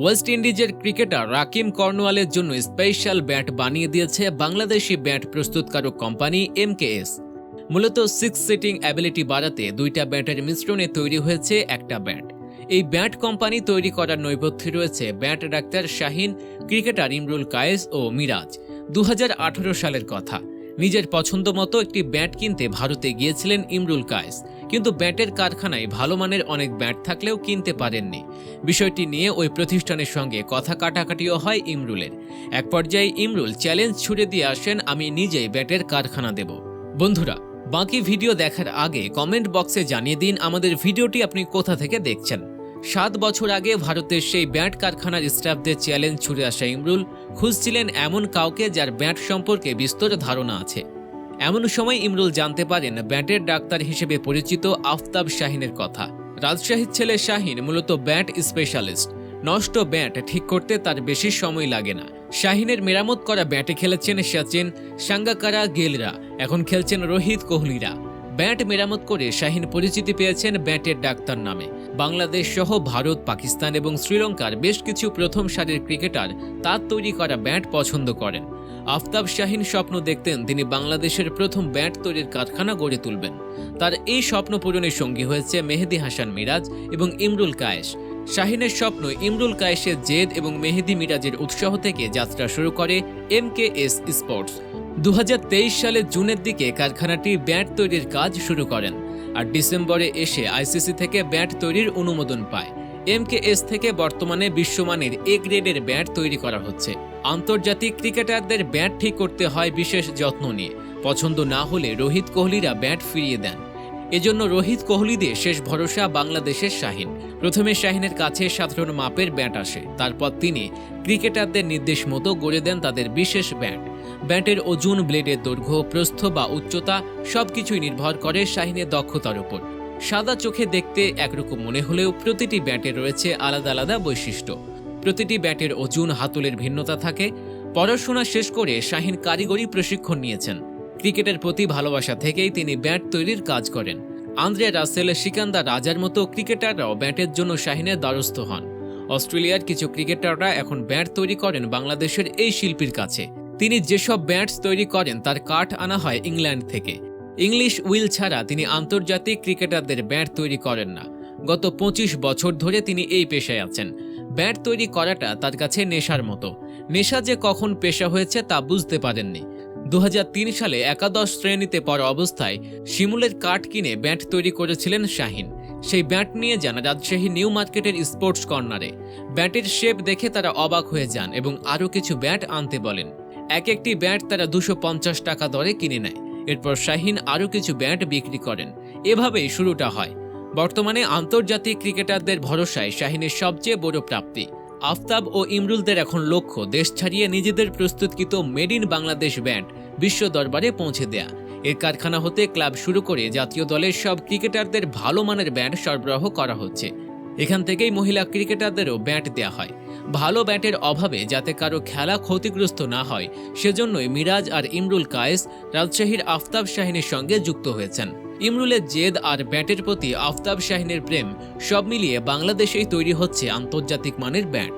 West ইন্ডিজের cricketer Rahkeem কর্নওয়ালের জন্য special bat বানিয়ে দিয়েছে বাংলাদেশি ব্যাট প্রস্তুতকারক কোম্পানি এমকেএস। মূলত সিক্স সিটিং অ্যাবিলিটি বাড়াতে দুইটা ব্যাটের মিশ্রণে তৈরি হয়েছে একটা ব্যাট। এই ব্যাট কোম্পানি তৈরি করার নৈপথ্যে রয়েছে ব্যাট ডাক্তার শাহিন, ক্রিকেটার ইমরুল কায়েস ও মিরাজ। 2018 সালের কথা। নিজের পছন্দ মতো একটি ব্যাট কিনতে ভারতে গিয়েছিলেন ইমরুল কায়েস, কিন্তু ব্যাটের কারখানায় ভালো মানের অনেক ব্যাট থাকলেও কিনতে পারেননি। বিষয়টি নিয়ে ওই প্রতিষ্ঠানের সঙ্গে কথা কাটাকাটিও হয় ইমরুলের। এক পর্যায়ে ইমরুল চ্যালেঞ্জ ছুড়ে দিয়ে আসেন, আমি নিজেই ব্যাটের কারখানা দেব। বন্ধুরা, বাকি ভিডিও দেখার আগে কমেন্ট বক্সে জানিয়ে দিন আমাদের ভিডিওটি আপনি কোথা থেকে দেখছেন। 7 বছর আগে ভারতের সেই ব্যাট কারখানার স্টাফদের চ্যালেঞ্জ ছুড়ে আসা ইমরুল খুঁজছিলেন এমন কাউকে যার ব্যাট সম্পর্কে বিস্তর ধারণা আছে। এমন সময় ইমরুল জানতে পারেন ব্যাটের ডাক্তার হিসেবে পরিচিত আফতাব শাহিনের কথা। রাজশাহীর ছেলে শাহিন মূলত ব্যাট স্পেশালিস্ট। নষ্ট ব্যাট ঠিক করতে তার বেশি সময় লাগে না। শাহিনের মেরামত করা ব্যাটে খেলেছেন সচিন, সাঙ্গাকারা, গেলরা, এখন খেলছেন রোহিত কোহলিরা। ব্যাট মেরামত করে শাহিন পরিচিতি পেয়েছেন ব্যাটের ডাক্তার নামে। বাংলাদেশ সহ ভারত, পাকিস্তান এবং শ্রীলঙ্কার বেশ কিছু প্রথম সারির ক্রিকেটার তার তৈরি করা ব্যাট পছন্দ করেন। আফতাব শাহিন স্বপ্ন দেখতেন তিনি বাংলাদেশের প্রথম ব্যাট তৈরির কারখানা গড়ে তুলবেন। তার এই স্বপ্ন পূরণের সঙ্গী হয়েছে মেহেদী হাসান মিরাজ এবং ইমরুল কায়েস। শাহিনের স্বপ্ন, ইমরুল কায়েসের জেদ এবং মেহেদী মিরাজের উৎসাহ থেকে যাত্রা শুরু করে এমকেএস স্পোর্টস। 2023 সালের জুনের দিকে কারখানাটি ব্যাট তৈরির কাজ শুরু করেন, আর ডিসেম্বরে এসে আইসিসি থেকে ব্যাট তৈরির অনুমোদন পায়। এমকেএস থেকে বর্তমানে বিশ্বমানের এ গ্রেডের ব্যাট তৈরি করা হচ্ছে। আন্তর্জাতিক ক্রিকেটারদের ব্যাট ঠিক করতে হয় বিশেষ যত্ন নিয়ে। পছন্দ না হলে রোহিত কোহলিরা ব্যাট ফিরিয়ে দেন। এজন্য রোহিত কোহলিদের শেষ ভরসা বাংলাদেশের শাহিন। প্রথমে শাহিনের কাছে সাধারণ মাপের ব্যাট আসে, তারপর তিনি ক্রিকেটারদের নির্দেশ মতো গড়ে দেন তাদের বিশেষ ব্যাট। ব্যাটের ওজন, ব্লেডের দৈর্ঘ্য, প্রস্থ বা উচ্চতা সবকিছুই নির্ভর করে শাহিনের দক্ষতার উপর। সাদা চোখে দেখতে একরকম মনে হলেও প্রতিটি ব্যাটে রয়েছে আলাদা আলাদা বৈশিষ্ট্য। প্রতিটি ব্যাটের ওজন, হাতলের ভিন্নতা থাকে। পড়াশোনা শেষ করে শাহিন কারিগরি প্রশিক্ষণ নিয়েছেন। ক্রিকেটের প্রতি ভালোবাসা থেকেই তিনি ব্যাট তৈরির কাজ করেন। আন্দ্রে রাসেল, সিকান্দার রাজার মতো ক্রিকেটাররাও ব্যাটের জন্য শাহিনের দ্বারস্থ হন। অস্ট্রেলিয়ার কিছু ক্রিকেটাররা এখন ব্যাট তৈরি করেন বাংলাদেশের এই শিল্পীর কাছে। তিনি যেসব ব্যাটস তৈরি করেন তার কাঠ আনা হয় ইংল্যান্ড থেকে। ইংলিশ উইল ছাড়া তিনি আন্তর্জাতিক ক্রিকেটারদের ব্যাট তৈরি করেন না। গত 25 বছর ধরে তিনি এই পেশায় আছেন। ব্যাট তৈরি করাটা তার কাছে নেশার মতো। নেশা যে কখন পেশা হয়েছে তা বুঝতে পারেননি। 2003 সালে একাদশ শ্রেণীতে পড়া অবস্থায় শিমুলের কাঠ কিনে ব্যাট তৈরি করেছিলেন শাহিন। সেই ব্যাট নিয়ে যান রাজশাহী নিউ মার্কেটের স্পোর্টস কর্নারে। ব্যাটের শেপ দেখে তারা অবাক হয়ে যান এবং আরও কিছু ব্যাট আনতে বলেন। একটি ব্যাট তারা 250 টাকা দরে কিনে নেয়। এরপর শাহিন আরও কিছু ব্যাট বিক্রি করেন। এভাবেই শুরুটা হয়। বর্তমানে আন্তর্জাতিক ক্রিকেটারদের ভরসায় শাহিনের সবচেয়ে বড় প্রাপ্তি। আফতাব ও ইমরুলদের এখন লক্ষ্য দেশ ছাড়িয়ে নিজেদের প্রস্তুতকৃত মেড ইন বাংলাদেশ ব্যাট বিশ্ব দরবারে পৌঁছে দেয়া। এর কারখানা হতে ক্লাব শুরু করে জাতীয় দলের সব ক্রিকেটারদের ভালো মানের ব্যাট সরবরাহ করা হচ্ছে। এখান থেকেই মহিলা ক্রিকেটারদেরও ব্যাট দেয়া হয়। ভালো ব্যাটের অভাবে যাতে কারো খেলা ক্ষতিগ্রস্ত না হয়, সেজন্যই মিরাজ আর ইমরুল কায়েস রাজশাহীর আফতাব শাহিনের সঙ্গে যুক্ত হয়েছেন। ইমরুলের জেদ আর ব্যাটের প্রতি আফতাব শাহিনের প্রেম, সব মিলিয়ে বাংলাদেশেই তৈরি হচ্ছে আন্তর্জাতিক মানের ব্যাট।